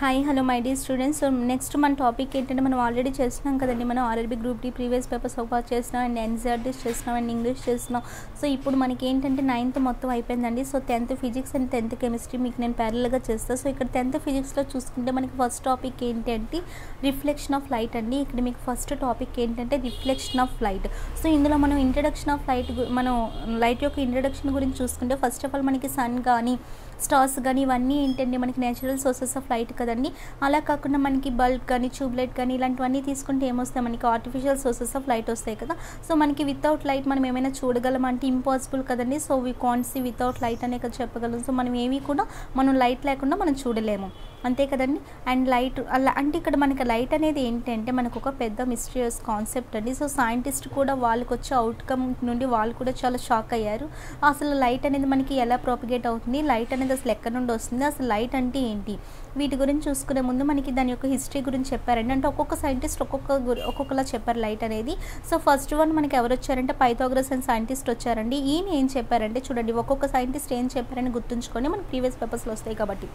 Hi hello my dear students. So next మన topic ఏంటంటే మనం ఆల్రెడీ చేస్తున్నాం కదండి. మనం RRB group D previous papers ఒక చేస్తున్నాం అండ్ ఎన్సీఆర్టీస్ చేస్తున్నాం అండ్ ఇంగ్లీష్ చేస్తున్నాం. సో ఇప్పుడు మనకి ఏంటంటే 9th మొత్తం అయిపోయిందండి. So 10th physics and 10th chemistry మీకు నేను ప్యారల్గా చేస్తాను. సో ఇక్కడ 10th ఫిజిక్స్లో చూసుకుంటే మనకి ఫస్ట్ టాపిక్ ఏంటంటే రిఫ్లెక్షన్ ఆఫ్ లైట్ అండి. ఇక్కడ మీకు ఫస్ట్ టాపిక్ ఏంటంటే రిఫ్లెక్షన్ ఆఫ్ లైట్. సో ఇందులో మనం ఇంట్రడక్షన్ ఆఫ్ లైట్, మనం లైట్ యొక్క ఇంట్రడక్షన్ గురించి చూసుకుంటే ఫస్ట్ ఆఫ్ ఆల్ మనకి సన్ కానీ స్టార్స్ కానీ ఇవన్నీ ఏంటంటే మనకి నేచురల్ సోర్సెస్ ఆఫ్ లైట్ కదండి. అలా కాకుండా మనకి బల్బ్ కానీ ట్యూబ్లైట్ కానీ ఇలాంటివన్నీ తీసుకుంటే ఏమొస్తాయి, మనకి ఆర్టిఫిషియల్ సోర్సెస్ ఆఫ్ లైట్ వస్తాయి కదా. సో మనకి వితౌట్ లైట్ మనం ఏమైనా చూడగలం అంటే ఇంపాసిబుల్ కదండి. So we can't see without light అనే కదా చెప్పగలం. సో మనం ఏవి కూడా మనం లైట్ లేకుండా మనం చూడలేము, అంతే కదండి. అండ్ లైట్ అలా అంటే ఇక్కడ మనకి లైట్ అనేది ఏంటంటే మనకు ఒక పెద్ద మిస్టీరియస్ కాన్సెప్ట్ అండి. సో సైంటిస్ట్ కూడా వాళ్ళకి వచ్చే అవుట్కమ్ నుండి వాళ్ళు కూడా చాలా షాక్ అయ్యారు. అసలు లైట్ అనేది మనకి ఎలా ప్రాపగేట్ అవుతుంది, లైట్ అనేది అసలు ఎక్కడి నుండి వస్తుంది, అసలు లైట్ అంటే ఏంటి, వీటి గురించి చూసుకునే ముందు మనకి దాని యొక్క హిస్టరీ గురించి చెప్పారండి. అంటే ఒక్కొక్క సైంటిస్ట్ ఒక్కొక్కలా చెప్పారు లైట్ అనేది. సో ఫస్ట్ వన్ మనకి ఎవరు వచ్చారంటే పైథాగరస్ అండ్ సైంటిస్ట్ వచ్చారండి. ఈయన ఏం చెప్పారంటే చూడండి, ఒక్కొక్క సైంటిస్ట్ ఏం చెప్పారని గుర్తుంచుకొని మనకి ప్రీవియస్ పేపర్స్లో వస్తాయి కాబట్టి.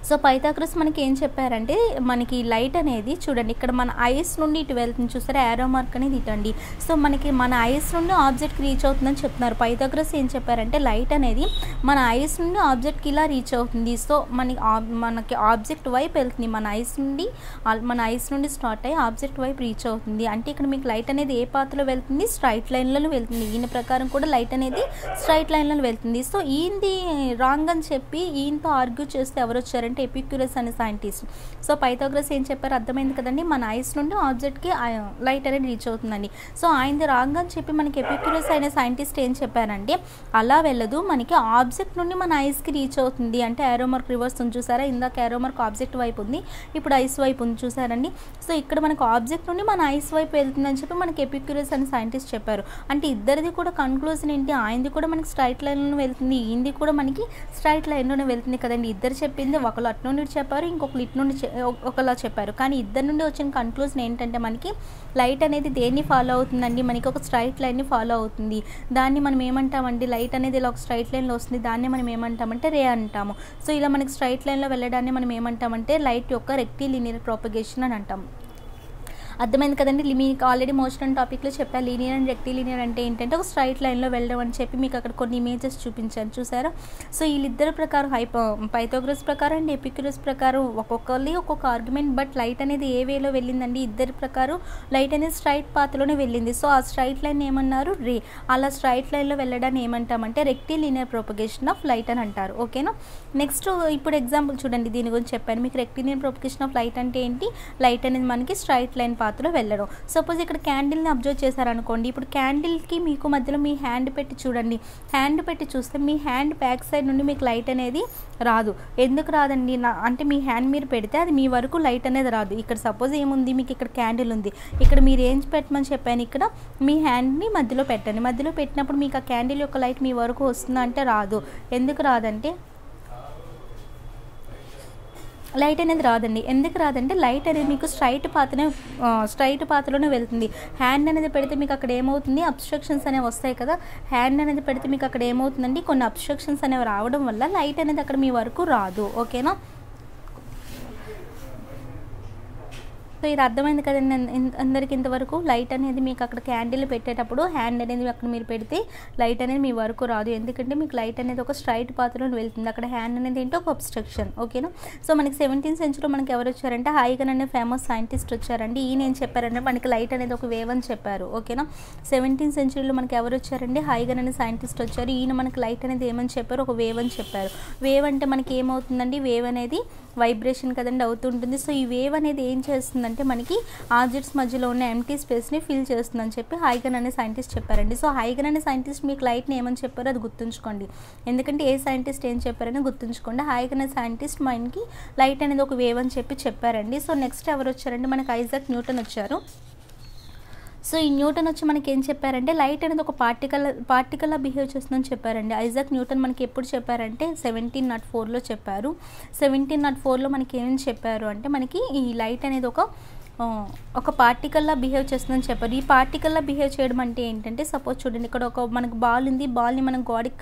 సో పైథాగరస్ మనకి ఏం చెప్పారంటే మనకి లైట్ అనేది చూడండి ఇక్కడ మన ఐస్ నుండి ఇటు వెళ్తుంది, చూసారా యారో మార్క్ అనేది ఇటండి. సో మనకి మన ఐస్ నుండి ఆబ్జెక్ట్కి రీచ్ అవుతుందని చెప్తున్నారు. పైథాగరస్ ఏం చెప్పారంటే లైట్ అనేది మన ఐస్ నుండి ఆబ్జెక్ట్కి ఇలా రీచ్ అవుతుంది. సో మనకి ఆబ్జెక్ట్ వైపు వెళ్తుంది, మన ఐస్ నుండి స్టార్ట్ అయ్యి ఆబ్జెక్ట్ వైపు రీచ్ అవుతుంది. అంటే ఇక్కడ మీకు లైట్ అనేది ఏ పాత్రలో వెళ్తుంది, స్ట్రైట్ లైన్లలో వెళ్తుంది. ఈయన ప్రకారం కూడా లైట్ అనేది స్ట్రైట్ లైన్లలో వెళ్తుంది. సో ఈయనది రాంగ్ అని చెప్పి ఈయనతో ఆర్గ్యూ చేస్తే ఎవరు వచ్చారంటే ఎపిక్యూరస్ అనే సైంటిస్ట్. సో పైథాగరస్ ఏం చెప్పారు అర్థమైంది కదండి, మన ఐస్ నుండి ఆబ్జెక్ట్కి లైట్ అనేది రీచ్ అవుతుందండి. సో ఆయనది రాంగ్ అని చెప్పి మనకి ఎపిక్యూరస్ అనే సైంటిస్ట్ ఏం చెప్పారంటే అలా వెళ్ళదు, మనకి ఆబ్జెక్ట్ నుండి మన ఐస్కి రీచ్ అవుతుంది. అంటే యారో మార్క్ రివర్స్ ఉంది చూసారా, ఇందాక యారో మార్క్ ఆబ్జెక్ట్ వైపు ఉంది, ఇప్పుడు ఐస్ వైపు ఉంది చూసారండి. సో ఇక్కడ మనకు ఆబ్జెక్ట్ నుండి మన ఐస్ వైపు వెళ్తుందని చెప్పి మనకి ఎపిక్యూరస్ అనే సైంటిస్ట్ చెప్పారు. అంటే ఇద్దరిది కూడా కన్క్లూజన్ ఏంటి, ఆయనది కూడా మనకి స్ట్రైట్ లైన్లో వెళ్తుంది, ఈయనది కూడా మనకి స్ట్రైట్ లైన్లోనే వెళ్తుంది కదండి. ఇద్దరు చెప్పింది ఒకళ్ళు అటు నుండి చెప్పారు, ఇంకొకరు ఇటు నుండి ఒకలా చెప్పారు. కానీ ఇద్దరు నుండి వచ్చిన కన్క్లూజన్ ఏంటంటే మనకి లైట్ అనేది దేన్ని ఫాలో అవుతుందండి, మనకి ఒక స్ట్రైట్ లైన్ని ఫాలో అవుతుంది. దాన్ని మనం ఏమంటామండి, లైట్ అనేది ఇలా ఒక స్ట్రైట్ లైన్లో వస్తుంది, దాన్ని మనం ఏమంటామంటే రే అంటాము. సో ఇలా మనకి స్ట్రైట్ లైన్లో వెళ్ళడాన్ని మనం ఏమంటామంటే లైట్ యొక్క రెక్టిలినియర్ ప్రాపగేషన్ అని అంటాం. అర్థమైంది కదండి. మీకు ఆల్రెడీ మోషన్ టాపిక్లో చెప్పాను లీనియర్ అండ్ రెక్టిలినియర్ అంటే ఏంటంటే ఒక స్ట్రైట్ లైన్లో వెళ్ళడం అని చెప్పి మీకు అక్కడ కొన్ని ఇమేజెస్ చూపించాను చూసారా. సో వీళ్ళిద్దరి ప్రకారం పైథాగరస్ ప్రకారం అండ్ ఎపిక్యూరస్ ప్రకారం ఒక్కొక్కరి ఒక్కొక్క ఆర్గ్యుమెంట్. బట్ లైట్ అనేది ఏ వేలో వెళ్ళిందండి, ఇద్దరి ప్రకారం లైట్ అనేది స్ట్రైట్ పాత్లోనే వెళ్ళింది. సో ఆ స్ట్రైట్ లైన్ ఏమన్నారు రే, అలా స్ట్రైట్ లైన్లో వెళ్ళడాన్ని ఏమంటామంటే రెక్టిలినియర్ ప్రొపగేషన్ ఆఫ్ లైట్ అని అంటారు. ఓకేనా. నెక్స్ట్ ఇప్పుడు ఎగ్జాంపుల్ చూడండి, దీని గురించి చెప్పాను మీకు. రెక్టిలినియర్ ప్రొపగేషన్ ఆఫ్ లైట్ అంటే ఏంటి, లైట్ అనేది మనకి స్ట్రైట్ లైన్ పాత్రలో వెళ్ళడం. సపోజ్ ఇక్కడ క్యాండిల్ని అబ్జర్వ్ చేశారనుకోండి, ఇప్పుడు క్యాండిల్కి మీకు మధ్యలో మీ హ్యాండ్ పెట్టి చూడండి, హ్యాండ్ పెట్టి చూస్తే మీ హ్యాండ్ బ్యాక్ సైడ్ నుండి మీకు లైట్ అనేది రాదు. ఎందుకు రాదండి అంటే మీ హ్యాండ్ మీరు పెడితే అది మీ వరకు లైట్ అనేది రాదు. ఇక్కడ సపోజ్ ఏముంది, మీకు ఇక్కడ క్యాండిల్ ఉంది, ఇక్కడ మీరు ఏం పెట్టమని చెప్పాను, ఇక్కడ మీ హ్యాండ్ని మధ్యలో పెట్టండి. మధ్యలో పెట్టినప్పుడు మీకు ఆ క్యాండిల్ యొక్క లైట్ మీ వరకు వస్తుందా అంటే రాదు. ఎందుకు రాదంటే లైట్ అనేది రాదండి. ఎందుకు రాదంటే లైట్ అనేది మీకు స్ట్రైట్ పాత్రలోనే వెళ్తుంది. హ్యాండ్ అనేది పెడితే మీకు అక్కడ ఏమవుతుంది, అబ్స్ట్రక్షన్స్ అనేవి వస్తాయి కదా. హ్యాండ్ అనేది పెడితే మీకు అక్కడ ఏమవుతుందండి, కొన్ని అబ్స్ట్రక్షన్స్ అనేవి రావడం వల్ల లైట్ అనేది అక్కడ మీ వరకు రాదు. ఓకేనా. సో ఇది అర్థమైంది కదండి అందరికి ఇంతవరకు. లైట్ అనేది మీకు అక్కడ క్యాండిల్ పెట్టేటప్పుడు హ్యాండ్ అనేది అక్కడ మీరు పెడితే లైట్ అనేది మీ వరకు రాదు, ఎందుకంటే మీకు లైట్ అనేది ఒక స్ట్రైట్ పాత్రలో వెళ్తుంది. అక్కడ హ్యాండ్ అనేది ఏంటో ఒక అబ్స్ట్రక్షన్. ఓకేనా. సో మనకి 17th సెంచరీలో మనకి ఎవరు వచ్చారంటే హైగన్ అనే ఫేమస్ సైంటిస్ట్ వచ్చారండి. ఈయన ఏం చెప్పారంటే మనకి లైట్ అనేది ఒక వేవ్ అని చెప్పారు. ఓకేనా. 17th సెంచరీలో మనకి ఎవరు వచ్చారండి, హైగన్ అనే సైంటిస్ట్ వచ్చారు. ఈయన మనకి లైట్ అనేది ఏమని చెప్పారు, ఒక వేవ్ అని చెప్పారు. వేవ్ అంటే మనకి ఏమవుతుందండి, వేవ్ అనేది వైబ్రేషన్ కదండి అవుతుంటుంది. సో ఈ వేవ్ అనేది ఏం చేస్తుందంటే మనకి ఆబ్జెక్ట్స్ మధ్యలో ఉన్న ఎంటీ స్పేస్ని ఫిల్ చేస్తుందని చెప్పి హైగన్ అనే సైంటిస్ట్ చెప్పారండి. సో హైగన్ అనే సైంటిస్ట్ మీకు లైట్ని ఏమని చెప్పారో అది గుర్తుంచుకోండి, ఎందుకంటే ఏ సైంటిస్ట్ ఏం చెప్పారని గుర్తుంచుకోండి. హైగన్ అనే సైంటిస్ట్ మనకి లైట్ అనేది ఒక వేవ్ అని చెప్పారండి. సో నెక్స్ట్ ఎవరు వచ్చారంటే మనకి ఐజాక్ న్యూటన్ వచ్చారు. సో ఈ న్యూటన్ వచ్చి మనకి ఏం చెప్పారంటే లైట్ అనేది ఒక పార్టికల్లా బిహేవ్ చేస్తుందని చెప్పారండి. ఐజాక్ న్యూటన్ మనకి ఎప్పుడు చెప్పారంటే 1704లో చెప్పారు. 1704లో మనకి ఏమని చెప్పారు అంటే మనకి ఈ లైట్ అనేది ఒక ఒక పార్టికల్లా బిహేవ్ చేస్తుందని చెప్పారు. ఈ పార్టికల్లా బిహేవ్ చేయడం అంటే ఏంటంటే, సపోజ్ చూడండి, ఇక్కడ ఒక మనకు బాల్ ఉంది. బాల్ని మనం గోడకి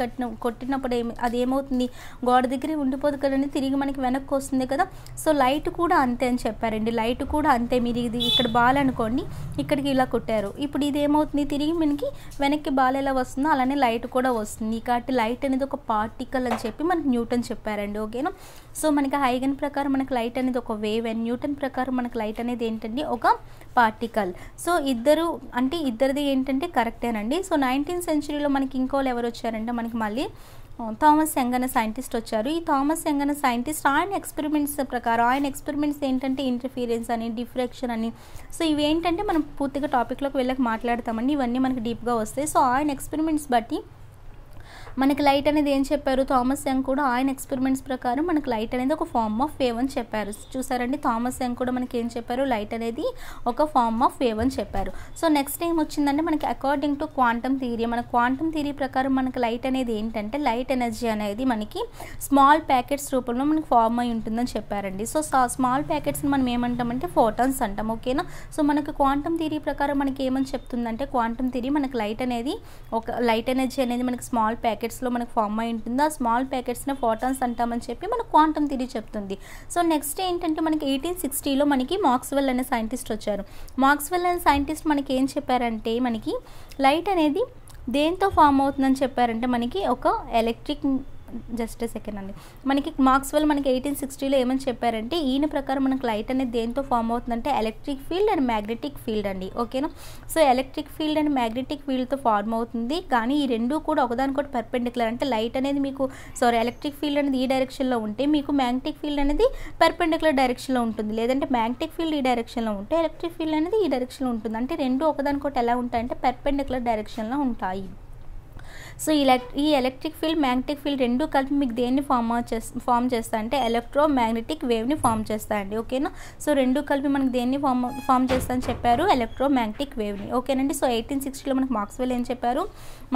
కొట్టినప్పుడు అది ఏమవుతుంది, గోడ దగ్గరే ఉండిపోదు కదండి, తిరిగి మనకి వెనక్కి వస్తుంది కదా. సో లైట్ కూడా అంతే అని చెప్పారండి. లైట్ కూడా అంతే. మీరు ఇది ఇక్కడ బాల్ అనుకోండి, ఇక్కడికి ఇలా కొట్టారు, ఇప్పుడు ఇది ఏమవుతుంది, తిరిగి మనకి వెనక్కి బాల్ ఎలా వస్తుందో అలానే లైట్ కూడా వస్తుంది. కాబట్టి లైట్ అనేది ఒక పార్టికల్ అని చెప్పి మనకి న్యూటన్ చెప్పారండి. ఓకేనా. సో మనకి హైగన్ ప్రకారం మనకి లైట్ అనేది ఒక వేవ్ అండ్ న్యూటన్ ప్రకారం మనకి లైట్ అనేది ఏంటంటే ఒక పార్టికల్. సో ఇద్దరిది ఏంటంటే కరెక్టేనండి. సో 19th centuryలో మనకి ఇంకోళ్ళు ఎవరు వచ్చారంటే మనకి మళ్ళీ థామస్ యంగ్ అనే సైంటిస్ట్ వచ్చారు. ఈ థామస్ యంగ్ అనే సైంటిస్ట్ ఆయన ఎక్స్పెరిమెంట్స్ ప్రకారం, ఆయన ఎక్స్పెరిమెంట్స్ ఏంటంటే ఇంటర్ఫీరెన్స్ అని, డిఫ్రాక్షన్ అని. సో ఇవి ఏంటంటే మనం పూర్తిగా టాపిక్లోకి వెళ్ళక మాట్లాడతామండి, ఇవన్నీ మనకి డీప్గా వస్తాయి. సో ఆయన ఎక్స్పెరిమెంట్స్ బట్టి మనకి లైట్ అనేది ఏం చెప్పారు, థామస్ యంగ్ కూడా ఆయన ఎక్స్పెరిమెంట్స్ ప్రకారం మనకి లైట్ అనేది ఒక ఫార్మ్ ఆఫ్ వేవ్ అని చెప్పారు. చూసారండి, థామస్ యంగ్ కూడా మనకి ఏం చెప్పారు, లైట్ అనేది ఒక ఫార్మ్ ఆఫ్ వేవ్ అని చెప్పారు. సో నెక్స్ట్ ఏం వచ్చిందంటే మనకి అకార్డింగ్ టు క్వాంటమ్ థియరీ, మన క్వాంటమ్ థియరీ ప్రకారం మనకి లైట్ అనేది ఏంటంటే, లైట్ ఎనర్జీ అనేది మనకి స్మాల్ ప్యాకెట్స్ రూపంలో మనకి ఫార్మ్ అయి ఉంటుందని చెప్పారండి. సో స్మాల్ ప్యాకెట్స్ని మనం ఏమంటామంటే ఫోటాన్స్ అంటాం. ఓకేనా. సో మనకి క్వాంటమ్ థియరీ ప్రకారం మనకి ఏమని చెప్తుందంటే, క్వాంటమ్ థియరీ మనకి లైట్ అనేది లైట్ ఎనర్జీ అనేది మనకి స్మాల్ ప్యాకెట్స్లో మనకు ఫార్మ్ అయి ఉంటుంది. ఆ స్మాల్ ప్యాకెట్స్ని ఫోటాన్స్ అంటామని చెప్పి మనకు క్వాంటమ్ థియరీ చెప్తుంది. సో నెక్స్ట్ ఏంటంటే మనకి 1860లో మనకి మాక్స్వెల్ అనే సైంటిస్ట్ వచ్చారు. మాక్స్వెల్ అనే సైంటిస్ట్ మనకి ఏం చెప్పారంటే, మనకి లైట్ అనేది దేంతో ఫామ్ అవుతుందని చెప్పారంటే, మనకి ఒక ఎలక్ట్రిక్, జస్ట్ సెకండ్ అండి, మనకి మాక్స్వెల్ మనకి 1860లో ఏమని చెప్పారంటే, ఈయన ప్రకారం మనకి లైట్ అనేది దేంతో ఫామ్ అవుతుందంటే electric field and magnetic field అండి. ఓకేనా. So electric field and magnetic ఫీల్డ్తో ఫార్మ్ అవుతుంది. కానీ ఈ రెండు కూడా ఒకదానికొకటి పర్పెండిక్యులర్, అంటే లైట్ అనేది మీకు ఎలక్ట్రిక్ ఫీల్డ్ అనేది ఈ డైరెక్షన్లో ఉంటే మీకు మ్యాగ్నెటిక్ ఫీల్డ్ అనేది పర్పెండిక్యులర్ డైరెక్షన్లో ఉంటుంది. లేదంటే మ్యాగ్నెటిక్ ఫీల్డ్ ఈ డైరెక్షన్లో ఉంటే ఎలక్ట్రిక్ ఫీల్డ్ అనేది ఈ డైరెక్షన్లో ఉంటుంది. అంటే రెండు ఒకదానికొకటి ఎలా ఉంటాయంటే పర్పెండిక్యులర్ డైరెక్షన్లో ఉంటాయి. సో ఈ ఎలక్ట్రిక్ ఫీల్డ్, మ్యాగ్నెటిక్ ఫీల్డ్ రెండు కలిపి మీకు దేన్ని ఫామ్ చేస్తా అంటే ఎలక్ట్రో మ్యాగ్నెటిక్ వేవ్ని ఫామ్ చేస్తాయండి. ఓకేనా. సో రెండు కలిపి మనకి దేన్ని ఫామ్ చేస్తా అని చెప్పారు, ఎలక్ట్రో మ్యాగ్నెటిక్ వేవ్ని. ఓకేనండి. సో 1860లో మనకి మాక్స్వెల్ ఏం చెప్పారు,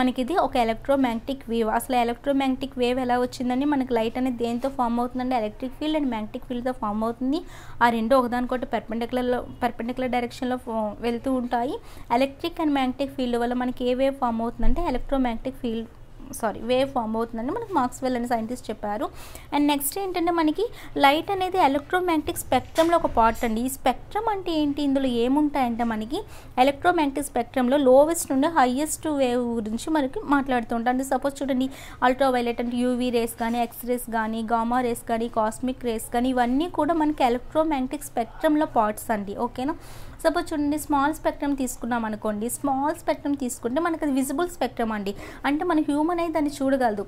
మనకి ఇది ఒక ఎలక్ట్రో మ్యాగ్నెటిక్ వేవ్. అసలు ఎలక్ట్రో మ్యాగ్నెటిక్ వేవ్ ఎలా వచ్చిందని, మనకి లైట్ అనేది దేంతో ఫామ్ అవుతుందండి, ఎలక్ట్రిక్ ఫీల్డ్ అండ్ మ్యాగ్నెటిక్ ఫీల్డ్తో ఫామ్ అవుతుంది. ఆ రెండు ఒకదానికొకటి పర్పెండిక్యులర్ డైరెక్షన్లో వెళ్తూ ఉంటాయి. ఎలక్ట్రిక్ అండ్ మ్యాగ్నెటిక్ ఫీల్డ్ వల్ల మనకి ఏ వేవ్ ఫామ్ అవుతుందంటే ఎలక్ట్రో మ్యాగ్నెటిక్ వేవ్ ఫామ్ అవుతుందని మనకి మాక్స్వెల్ అనే సైంటిస్ట్ చెప్పారు. అండ్ నెక్స్ట్ ఏంటంటే మనకి లైట్ అనేది ఎలక్ట్రోమాగ్నెటిక్ స్పెక్ట్రమ్లో ఒక పార్ట్ అండి. ఈ స్పెక్ట్రమ్ అంటే ఏంటి, ఇందులో ఏముంటాయంటే మనకి ఎలక్ట్రోమాగ్నెటిక్ స్పెక్ట్రమ్లో లోవెస్ట్ నుండి హైయెస్ట్ వేవ్ గురించి మనకి మాట్లాడుతూ ఉంటాం. అంటే సపోజ్ చూడండి, అల్ట్రావైలెట్ అంటే యూవీ రేస్ కానీ, ఎక్స్ రేస్ కానీ, గామా రేస్ కానీ, కాస్మిక్ రేస్ కానీ, ఇవన్నీ కూడా మనకి ఎలక్ట్రోమాగ్నెటిక్ స్పెక్ట్రమ్లో పార్ట్స్ అండి. ఓకేనా. సపోజ్ చూడండి, స్మాల్ స్పెక్ట్రమ్ తీసుకున్నాం అనుకోండి, స్మాల్ స్పెక్ట్రమ్ తీసుకుంటే మనకి అది విజిబుల్ స్పెక్ట్రమ్ అండి, అంటే మన హ్యూమన్ అయితే దాన్ని చూడగలదు.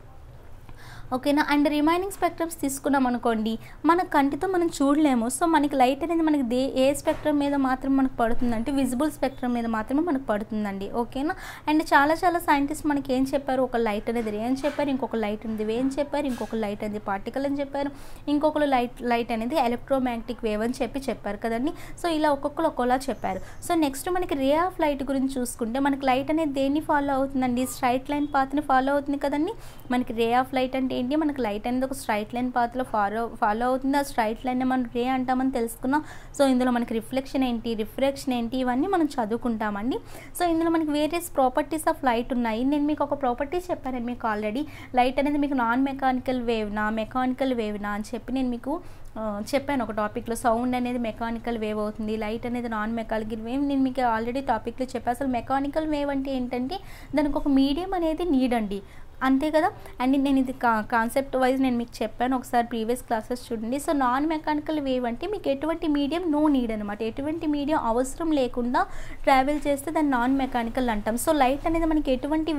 ఓకేనా. అండ్ రిమైనింగ్ స్పెక్ట్రమ్స్ తీసుకున్నాం అనుకోండి, మన కంటితో మనం చూడలేము. సో మనకి లైట్ అనేది మనకి ఏ స్పెక్ట్రమ్ మీద మాత్రం మనకు పడుతుందంటే విజిబుల్ స్పెక్ట్రమ్ మీద మాత్రమే మనకు పడుతుందండి. ఓకేనా. అండ్ చాలా సైంటిస్ట్ మనకి ఏం చెప్పారు, ఒక లైట్ అనేది రే అని చెప్పారు, ఇంకొక లైట్ అనేది వే అని చెప్పారు, ఇంకొక లైట్ అనేది పార్టికల్ అని చెప్పారు, ఇంకొకరు లైట్ అనేది ఎలక్ట్రోమాగ్నెటిక్ వేవ్ అని చెప్పారు కదండి. సో ఇలా ఒక్కొక్కరు ఒక్కోలా చెప్పారు. సో నెక్స్ట్ మనకి రే ఆఫ్ లైట్ గురించి చూసుకుంటే, మనకి లైట్ అనేది దేన్ని ఫాలో అవుతుందండి, స్ట్రైట్ లైన్ పాత్ని ఫాలో అవుతుంది కదండి. మనకి రే ఆఫ్ లైట్ అంటే ఏంటి, మనకి లైట్ అనేది ఒక స్ట్రైట్ లైన్ పాత్లో ఫాలో అవుతుంది. ఆ స్ట్రైట్ లైన్ మనం రే అంటామని తెలుసుకున్నాం. సో ఇందులో మనకి రిఫ్లెక్షన్ ఏంటి, రిఫ్రాక్షన్ ఏంటి, ఇవన్నీ మనం చదువుకుంటామండి. సో ఇందులో మనకి వేరియస్ ప్రాపర్టీస్ ఆఫ్ లైట్ ఉన్నాయి. నేను మీకు ఒక ప్రాపర్టీస్ చెప్పాను మీకు ఆల్రెడీ. లైట్ అనేది మీకు నాన్ మెకానికల్ వేవ్నా, మెకానికల్ వేవ్నా అని చెప్పి నేను మీకు చెప్పాను ఒక టాపిక్లో. సౌండ్ అనేది మెకానికల్ వేవ్ అవుతుంది, లైట్ అనేది నాన్ మెకానికల్ వేవ్. నేను మీకు ఆల్రెడీ టాపిక్లో చెప్పాను. అసలు మెకానికల్ వేవ్ అంటే ఏంటంటే దానికి ఒక మీడియం అనేది నీడ్ అండి, అంతే కదా. అండ్ నేను ఇది కాన్సెప్ట్ వైజ్ నేను మీకు చెప్పాను, ఒకసారి ప్రీవియస్ క్లాసెస్ చూడండి. సో నాన్ మెకానికల్ వేవ్ అంటే మీకు ఎటువంటి మీడియం నో నీడ్ అనమాట, ఎటువంటి మీడియం అవసరం లేకుండా ట్రావెల్ చేస్తే దాన్ని నాన్ మెకానికల్ అంటాం. సో లైట్ అనేది మనకి ఎటువంటి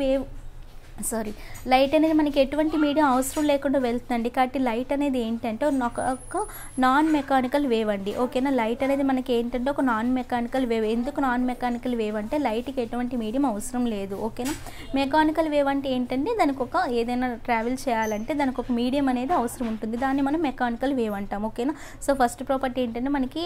మీడియం అవసరం లేకుండా వెళ్తుందండి. కాబట్టి లైట్ అనేది ఏంటంటే ఒక నాన్ మెకానికల్ వేవ్ అండి. ఓకేనా. లైట్ అనేది మనకి ఏంటంటే ఒక నాన్ మెకానికల్ వేవ్. ఎందుకు నాన్ మెకానికల్ వేవ్ అంటే లైట్కి ఎటువంటి మీడియం అవసరం లేదు. ఓకేనా. మెకానికల్ వేవ్ అంటే ఏంటంటే దానికి ఒక ఏదైనా ట్రావెల్ చేయాలంటే దానికి ఒక మీడియం అనేది అవసరం ఉంటుంది, దాన్ని మనం మెకానికల్ వేవ్ అంటాం. ఓకేనా. సో ఫస్ట్ ప్రాపర్టీ ఏంటంటే మనకి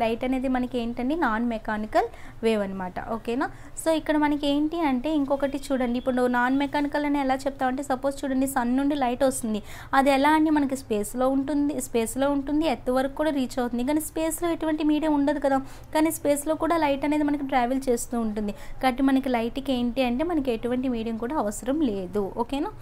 లైట్ అనేది మనకి ఏంటంటే నాన్ మెకానికల్ వేవ్ అనమాట. ఓకేనా. సో ఇక్కడ మనకి ఏంటి అంటే ఇంకొకటి చూడండి, ఇప్పుడు నాన్ మెకానికల్ అని ఎలా చెప్తామంటే సపోజ్ చూడండి సన్ నుండి లైట్ వస్తుంది, అది ఎలా అండి మనకి స్పేస్లో ఉంటుంది ఎర్త్ వరకు కూడా రీచ్ అవుతుంది. కానీ స్పేస్లో ఎటువంటి మీడియం ఉండదు కదా, కానీ స్పేస్లో కూడా లైట్ అనేది మనకి ట్రావెల్ చేస్తూ ఉంటుంది. కాబట్టి మనకి లైట్కి ఏంటి అంటే మనకి ఎటువంటి మీడియం కూడా అవసరం లేదు. ఓకేనా.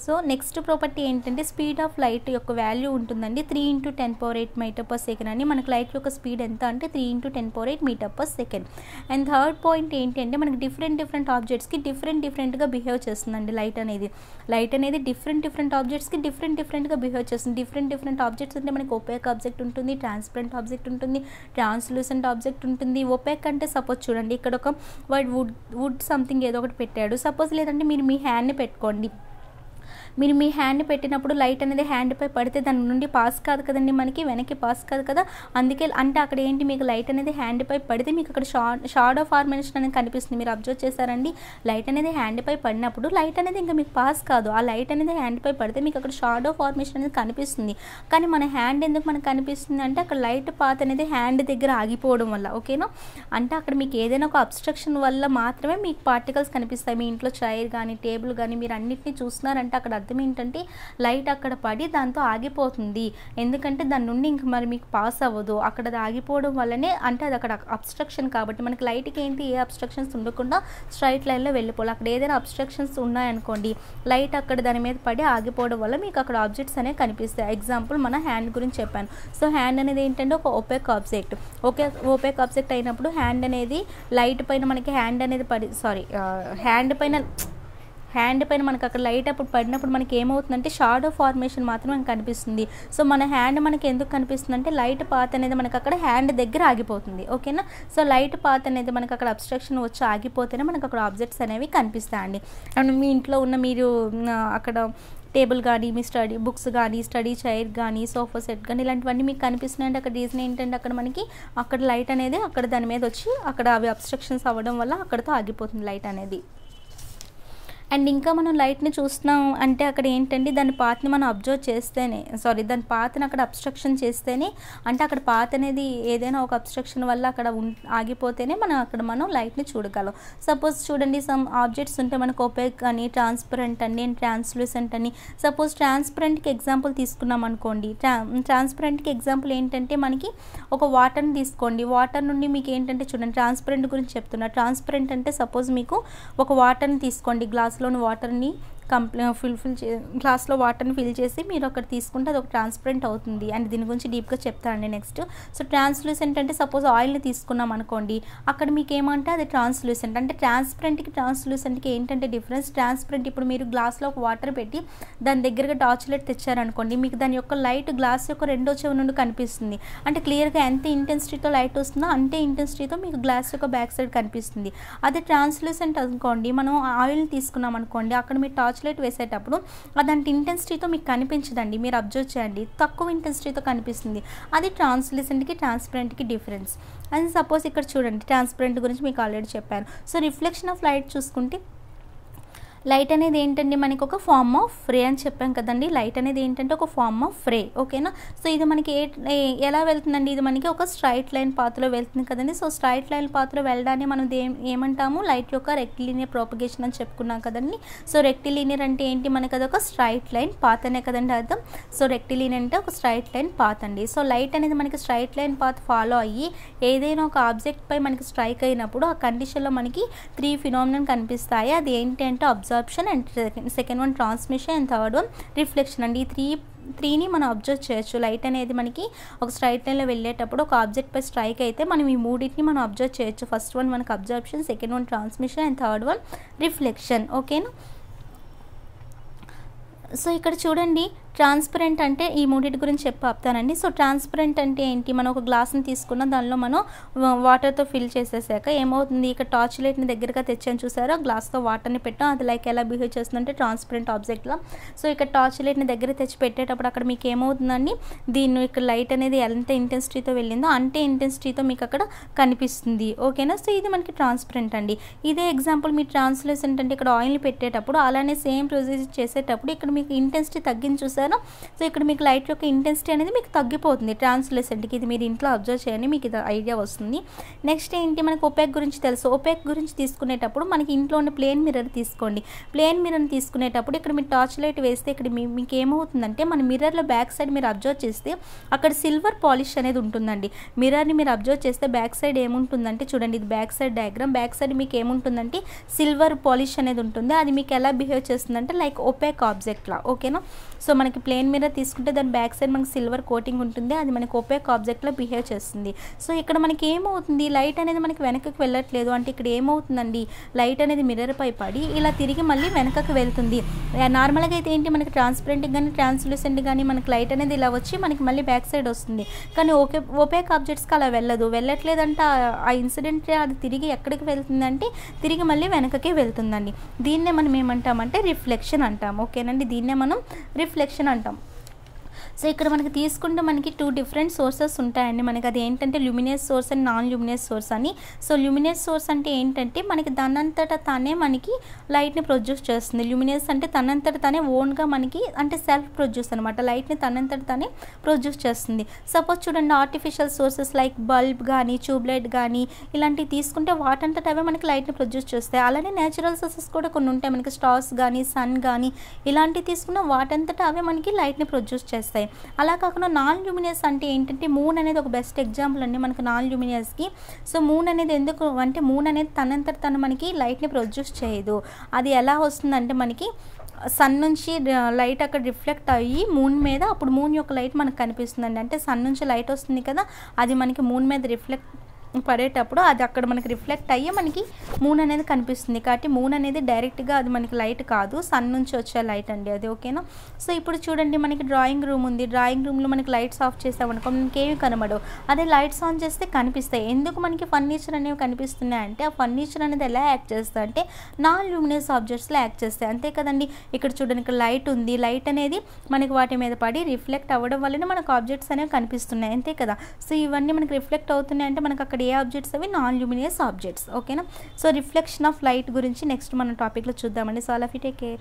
సో నెక్స్ట్ ప్రాపర్టీ ఏంటంటే స్పీడ్ ఆఫ్ లైట్ యొక్క వాల్యూ ఉంటుందండి 3 × 10⁸ మీటర్/సెకండ్ అని. మనకి లైట్ యొక్క స్పీడ్ ఎంత అంటే 3 × 10⁸ మీటర్/సెకండ్. అండ్ థర్డ్ పాయింట్ ఏంటి అంటే మనకి డిఫరెంట్ ఆబ్జెక్ట్స్కి డిఫరెంట్గా బిహేవ్ చేస్తుందండి లైట్ అనేది డిఫరెంట్ ఆబ్జెక్ట్స్కి డిఫరెంట్గా బిహేవ్ చేస్తుంది. డిఫరెంట్ ఆబ్జెక్ట్స్ అంటే మనకి ఒపేక్ ఆబ్జెక్ట్ ఉంటుంది, ట్రాన్స్పరెంట్ ఆబ్జెక్ట్ ఉంటుంది, ట్రాన్స్లూసెంట్ ఆబ్జెక్ట్ ఉంటుంది. ఒపేక్ అంటే సపోజ్ చూడండి ఇక్కడ ఒక వుడ్ సంథింగ్ ఏదో ఒకటి పెట్టాడు సపోజ్, లేదంటే మీరు మీ హ్యాండ్ని పెట్టుకోండి. మీరు మీ హ్యాండ్ పెట్టినప్పుడు లైట్ అనేది హ్యాండ్పై పడితే దాని నుండి పాస్ కాదు కదండి, మనకి వెనక్కి పాస్ కాదు కదా. అందుకే అంటే అక్కడ ఏంటి మీకు లైట్ అనేది హ్యాండ్పై పడితే మీకు అక్కడ షాడో ఫార్మేషన్ అనేది కనిపిస్తుంది. మీరు అబ్జర్వ్ చేశారండి, లైట్ అనేది హ్యాండ్పై పడినప్పుడు లైట్ అనేది ఇంకా మీకు పాస్ కాదు, ఆ లైట్ అనేది హ్యాండ్పై పడితే మీకు అక్కడ షాడో ఫార్మేషన్ అనేది కనిపిస్తుంది. కానీ మన హ్యాండ్ ఎందుకు మనకు కనిపిస్తుంది అంటే అక్కడ లైట్ పాత్ అనేది హ్యాండ్ దగ్గర ఆగిపోవడం వల్ల. ఓకేనా. అంటే అక్కడ మీకు ఏదైనా ఒక అబ్స్ట్రక్షన్ వల్ల మాత్రమే మీకు పార్టికల్స్ కనిపిస్తాయి. మీ ఇంట్లో చైర్ కానీ టేబుల్ కానీ మీరు అన్నిటిని చూస్తున్నారంటే అక్కడ అర్థం ఏంటంటే లైట్ అక్కడ పడి దాంతో ఆగిపోతుంది. ఎందుకంటే దాని నుండి ఇంక మరి మీకు పాస్ అవ్వదు, అక్కడ అది ఆగిపోవడం వల్లనే. అంటే అది అక్కడ అబ్స్ట్రక్షన్ కాబట్టి మనకి లైట్కి ఏంటి ఏ అబ్స్ట్రక్షన్స్ ఉండకుండా స్ట్రైట్ లైన్లో వెళ్ళిపోవాలి. అక్కడ ఏదైనా అబ్స్ట్రక్షన్స్ ఉన్నాయనుకోండి లైట్ అక్కడ దాని మీద పడి ఆగిపోవడం వల్ల మీకు అక్కడ ఆబ్జెక్ట్స్ అనేవి కనిపిస్తాయి. ఎగ్జాంపుల్ మన హ్యాండ్ గురించి చెప్పాను. సో హ్యాండ్ అనేది ఏంటంటే ఒక ఒపేక్ ఆబ్జెక్ట్ అయినప్పుడు హ్యాండ్ అనేది లైట్ పైన మనకి హ్యాండ్ పైన మనకి అక్కడ లైట్ అప్పుడు పడినప్పుడు మనకి ఏమవుతుందంటే షాడో ఫార్మేషన్ మాత్రం మనకు కనిపిస్తుంది. సో మన హ్యాండ్ మనకి ఎందుకు కనిపిస్తుంది అంటే లైట్ పాత్ అనేది మనకి అక్కడ హ్యాండ్ దగ్గర ఆగిపోతుంది. ఓకేనా. సో లైట్ పాత్ అనేది మనకి అక్కడ అబ్స్ట్రక్షన్ వచ్చి ఆగిపోతేనే మనకు అక్కడ ఆబ్జెక్ట్స్ అనేవి కనిపిస్తాయండి. అండ్ మీ ఇంట్లో ఉన్న మీరు అక్కడ టేబుల్ కానీ మీ స్టడీ బుక్స్ కానీ స్టడీ చైర్ కానీ సోఫా సెట్ కానీ ఇలాంటివన్నీ మీకు కనిపిస్తున్నాయంటే అక్కడ రీజన్ ఏంటంటే అక్కడ మనకి అక్కడ లైట్ అనేది అక్కడ దాని మీద వచ్చి అక్కడ అవి అబ్స్ట్రక్షన్స్ అవ్వడం వల్ల అక్కడతో ఆగిపోతుంది లైట్ అనేది. అండ్ ఇంకా మనం లైట్ని చూస్తున్నాం అంటే అక్కడ ఏంటంటే దాని పాత్ని మనం అబ్జర్వ్ చేస్తేనే దాని పాత్ని అక్కడ అబ్స్ట్రక్షన్ చేస్తేనే అంటే అక్కడ పాత్ అనేది ఏదైనా ఒక అబ్స్ట్రక్షన్ వల్ల అక్కడ ఆగిపోతేనే మనం లైట్ని చూడగలం. సపోజ్ చూడండి సమ్ ఆబ్జెక్ట్స్ ఉంటే మనకు ఒపేక్ అని ట్రాన్స్పరెంట్ అని ట్రాన్స్లూసెంట్ అని. సపోజ్ ట్రాన్స్పరెంట్కి ఎగ్జాంపుల్ తీసుకున్నాం అనుకోండి. ట్రాన్స్పరెంట్కి ఎగ్జాంపుల్ ఏంటంటే మనకి ఒక వాటర్ని తీసుకోండి. వాటర్ నుండి మీకు ఏంటంటే చూడండి ట్రాన్స్పరెంట్ గురించి చెప్తున్నా. ట్రాన్స్పరెంట్ అంటే సపోజ్ మీకు ఒక వాటర్ని తీసుకోండి, గ్లాస్లోని వాటర్ని గ్లాస్లో వాటర్ని ఫిల్ చేసి మీరు అక్కడ తీసుకుంటే అది ఒక ట్రాన్స్పరెంట్ అవుతుంది. అండ్ దీని గురించి డీప్గా చెప్తానండి నెక్స్ట్. సో ట్రాన్స్లూసెంట్ అంటే సపోజ్ ఆయిల్ని తీసుకున్నాం అనుకోండి, అక్కడ మీకు ఏమంటే అది ట్రాన్స్లూసెంట్. అంటే ట్రాన్స్పరెంట్కి ట్రాన్స్లూసెంట్కి ఏంటంటే డిఫరెన్స్. ట్రాన్స్పరెంట్ ఇప్పుడు మీరు గ్లాస్లో ఒక వాటర్ పెట్టి దాని దగ్గరగా టార్చ్ లైట్ తెచ్చారనుకోండి, మీకు దాని యొక్క లైట్ గ్లాస్ యొక్క రెండో చెవి నుండి కనిపిస్తుంది. అంటే క్లియర్గా ఎంత ఇంటెన్సిటీతో లైట్ వస్తుందో అంతే ఇంటెన్సిటీతో మీకు గ్లాస్ యొక్క బ్యాక్ సైడ్ కనిపిస్తుంది. అదే ట్రాన్స్లూసెంట్ అనుకోండి, మనం ఆయిల్ని తీసుకున్నాం అనుకోండి, అక్కడ మీరు టార్చ్ లైట్ వేసేటప్పుడు అదంటే ఇంటెన్సిటీతో మీకు కనిపించదండి. మీరు అబ్జర్వ్ చేయండి, తక్కువ ఇంటెన్సిటీతో కనిపిస్తుంది. అది ట్రాన్స్లూసెంట్కి ట్రాన్స్పరెంట్కి డిఫరెన్స్. అండ్ సపోజ్ ఇక్కడ చూడండి ట్రాన్స్పరెంట్ గురించి మీకు ఆల్రెడీ చెప్పాను. సో రిఫ్లెక్షన్ ఆఫ్ లైట్ చూసుకుంటే లైట్ అనేది ఏంటంటే మనకి ఒక ఫార్మ్ ఆఫ్ రే అని చెప్పాం కదండి. లైట్ అనేది ఏంటంటే ఒక ఫార్మ్ ఆఫ్ రే. ఓకేనా. సో ఇది మనకి ఎలా వెళ్తుందండి, ఇది మనకి ఒక స్ట్రైట్ లైన్ పాత్లో వెళ్తుంది కదండి. సో స్ట్రైట్ లైన్ పాత్లో వెళ్ళడాన్ని మనం ఏమంటాము, లైట్ యొక్క రెక్టిలీనియర్ ప్రాపగేషన్ అని చెప్పుకున్నాం కదండి. సో రెక్టిలీనియర్ అంటే ఏంటి, మనకి అదొక స్ట్రైట్ లైన్ పాత్ అనే కదండి అర్థం. సో రెక్టిలీనియర్ అంటే ఒక స్ట్రైట్ లైన్ పాత్ అండి. సో లైట్ అనేది మనకి స్ట్రైట్ లైన్ పాత్ ఫాలో అయ్యి ఏదైనా ఒక ఆబ్జెక్ట్ పై మనకి స్ట్రైక్ అయినప్పుడు ఆ కండిషన్లో మనకి 3 ఫినామినన్ కనిపిస్తాయి. అది ఏంటి అంటే absorption and second one transmission and third one reflection అండి. ఈ త్రీని మనం అబ్జర్వ్ చేయొచ్చు. లైట్ అనేది మనకి ఒక స్ట్రైట్ లైన్లో వెళ్ళేటప్పుడు ఒక ఆబ్జెక్ట్ పై స్ట్రైక్ అయితే మనం ఈ మూడింటిని మనం అబ్జర్వ్ చేయొచ్చు. ఫస్ట్ వన్ మనకి absorption, second one transmission and third one reflection. ఓకేనా. సో ఇక్కడ చూడండి ట్రాన్స్పరెంట్ అంటే ఈ మూడింటి గురించి చెప్తానండి. సో ట్రాన్స్పరెంట్ అంటే ఏంటి, మనం ఒక గ్లాస్ని తీసుకున్న దానిలో మనం వాటర్తో ఫిల్ చేసేసాక ఏమవుతుంది, ఇక్కడ టార్చ్ లైట్ని దగ్గరగా తెచ్చాను చూసారా, గ్లాస్తో వాటర్ని పెట్టాం, అది లైక్ ఎలా బిహేవ్ చేస్తుందంటే ట్రాన్స్పరెంట్ ఆబ్జెక్ట్లో. సో ఇక్కడ టార్చ్ లైట్ని దగ్గర తెచ్చి పెట్టేటప్పుడు అక్కడ మీకు ఏమవుతుందండి, దీన్ని ఇక్కడ లైట్ అనేది ఎంత ఇంటెన్సిటీతో వెళ్ళిందో అంతే ఇంటెన్సిటీతో మీకు అక్కడ కనిపిస్తుంది. ఓకేనా. సో ఇది మనకి ట్రాన్స్పరెంట్ అండి. ఇదే ఎగ్జాంపుల్ మీ ట్రాన్స్లూసెంట్ అంటే ఇక్కడ ఆయిల్ని పెట్టేటప్పుడు అలానే సేమ్ ప్రొసీజర్ చేసేటప్పుడు ఇక్కడ మీకు ఇంటెన్సిటీ తగ్గించి చూసారు చూసారా. సో ఇక్కడ మీకు లైట్ యొక్క ఇంటెన్సిటీ అనేది మీకు తగ్గిపోతుంది ట్రాన్స్లూసెంట్కి. ఇది మీరు ఇంట్లో అబ్జర్వ్ చేయండి, మీకు ఇది ఐడియా వస్తుంది. నెక్స్ట్ ఏంటి, మనకు ఒపాక్ గురించి తెలుసు. ఒపాక్ గురించి తీసుకునేటప్పుడు మనకి ఇంట్లో ఉన్న ప్లేన్ మిర్రర్ తీసుకోండి. ప్లేన్ మిర్రర్ తీసుకునేటప్పుడు ఇక్కడ మీరు టార్చ్ లైట్ వేస్తే ఇక్కడ మీకు ఏమవుతుందంటే మన మిర్రర్లో బ్యాక్ సైడ్ మీరు అబ్జర్వ్ చేస్తే అక్కడ సిల్వర్ పాలిష్ అనేది ఉంటుందండి. మిర్రర్ని మీరు అబ్జర్వ్ చేస్తే బ్యాక్ సైడ్ ఏముంటుందంటే చూడండి, ఇది back side diagram. Back side మీకు ఏముంటుందంటే సిల్వర్ పాలిష్ అనేది ఉంటుంది. అది మీకు ఎలా బిహేవ్ చేస్తుందంటే లైక్ ఒపాక్ ఆబ్జెక్ట్లా. ఓకేనా. సో మనకి ప్లేన్ మిర్రర్ తీసుకుంటే దాని బ్యాక్ సైడ్ మనకి సిల్వర్ కోటింగ్ ఉంటుంది, అది మనకి ఒపాక్ ఆబ్జెక్ట్లో బిహేవ్ చేస్తుంది. సో ఇక్కడ మనకి ఏమవుతుంది, లైట్ అనేది మనకి వెనకకి వెళ్ళట్లేదు. అంటే ఇక్కడ ఏమవుతుందండి, లైట్ అనేది మిర్రర్ పై పడి ఇలా తిరిగి మళ్ళీ వెనకకి వెళ్తుంది. నార్మల్గా అయితే ఏంటి, మనకి ట్రాన్స్పరెంట్ కానీ ట్రాన్స్లూసెంట్ కానీ మనకి లైట్ అనేది ఇలా వచ్చి మనకి మళ్ళీ బ్యాక్ సైడ్ వస్తుంది. కానీ ఒపాక్ ఆబ్జెక్ట్స్కి అలా వెళ్ళట్లేదంటే ఆ ఇన్సిడెంట్ అది తిరిగి ఎక్కడికి వెళ్తుందంటే తిరిగి మళ్ళీ వెనకకే వెళ్తుందండి. దీన్నే మనం ఏమంటామంటే రిఫ్లెక్షన్ అంటాం. ఓకేనండి, దీన్నే మనం రిఫ్లెక్షన్ అంటాం. సో ఇక్కడ మనకి తీసుకుంటే మనకి 2 డిఫరెంట్ సోర్సెస్ ఉంటాయండి. మనకి అది ఏంటంటే luminous source and non luminous source అని. సో ల్యూమినస్ సోర్స్ అంటే ఏంటంటే మనకి దానంతట తానే మనకి లైట్ని ప్రొడ్యూస్ చేస్తుంది. ల్యూమినస్ అంటే తనంతట తానే ఓన్గా మనకి అంటే సెల్ఫ్ ప్రొడ్యూస్ అనమాట, లైట్ని తనంతట తానే ప్రొడ్యూస్ చేస్తుంది. సపోజ్ చూడండి, ఆర్టిఫిషియల్ సోర్సెస్ లైక్ బల్బ్ కానీ ట్యూబ్లైట్ కానీ ఇలాంటివి తీసుకుంటే వాటంతట అవే మనకి లైట్ని ప్రొడ్యూస్ చేస్తాయి. అలానే నేచురల్ సోర్సెస్ కూడా కొన్ని ఉంటాయి, మనకి స్టార్స్ కానీ సన్ కానీ ఇలాంటివి తీసుకున్న వాటంతట అవే మనకి లైట్ని ప్రొడ్యూస్ చేస్తాయి. అలా కాకుండా నాన్ ల్యూమినస్ అంటే ఏంటంటే మూన్ అనేది ఒక బెస్ట్ ఎగ్జాంపుల్ అండి మనకి నాన్ ల్యూమినస్కి. సో మూన్ అనేది ఎందుకు అంటే మూన్ అనేది తనంతట తను మనకి లైట్ని ప్రొడ్యూస్ చేయదు. అది ఎలా వస్తుందంటే మనకి సన్ నుంచి లైట్ అక్కడ రిఫ్లెక్ట్ అయ్యి మూన్ మీద, అప్పుడు మూన్ యొక్క లైట్ మనకు కనిపిస్తుందండి. అంటే సన్ నుంచి లైట్ వస్తుంది కదా, అది మనకి మూన్ మీద రిఫ్లెక్ట్ పడేటప్పుడు అది అక్కడ మనకి రిఫ్లెక్ట్ అయ్యి మనకి మూన్ అనేది కనిపిస్తుంది. కాబట్టి మూన్ అనేది డైరెక్ట్గా అది మనకి లైట్ కాదు, సన్ నుంచి వచ్చే లైట్ అండి అది. ఓకేనా. సో ఇప్పుడు చూడండి, మనకి డ్రాయింగ్ రూమ్ ఉంది. డ్రాయింగ్ రూమ్లో మనకి లైట్స్ ఆఫ్ చేసామనుకో మనకి ఏమి కనబడవు. అదే లైట్స్ ఆన్ చేస్తే కనిపిస్తాయి. ఎందుకు మనకి ఫర్నిచర్ అనేవి కనిపిస్తున్నాయి అంటే ఆ ఫర్నిచర్ అనేది ఎలా యాక్ట్ చేస్తాయి అంటే నాన్ ల్యూమినస్ ఆబ్జెక్ట్స్లో యాక్ట్ చేస్తాయి. అంతే కదండి. ఇక్కడ చూడండి, ఇక్కడ లైట్ ఉంది. లైట్ అనేది మనకి వాటి మీద పడి రిఫ్లెక్ట్ అవ్వడం వల్లనే మనకు ఆబ్జెక్ట్స్ అనేవి కనిపిస్తున్నాయి. అంతే కదా. సో ఇవన్నీ మనకి రిఫ్లెక్ట్ అవుతున్నాయి అంటే మనకు అక్కడ ఏ ఆబ్జెక్ట్స్ అవి నాన్ ల్యూమినస్ ఆబ్జెక్ట్స్. ఓకేనా. సో రిఫ్లెక్షన్ ఆఫ్ లైట్ గురించి నెక్స్ట్ మన టాపిక్లో చూద్దామండి. So all of you take care.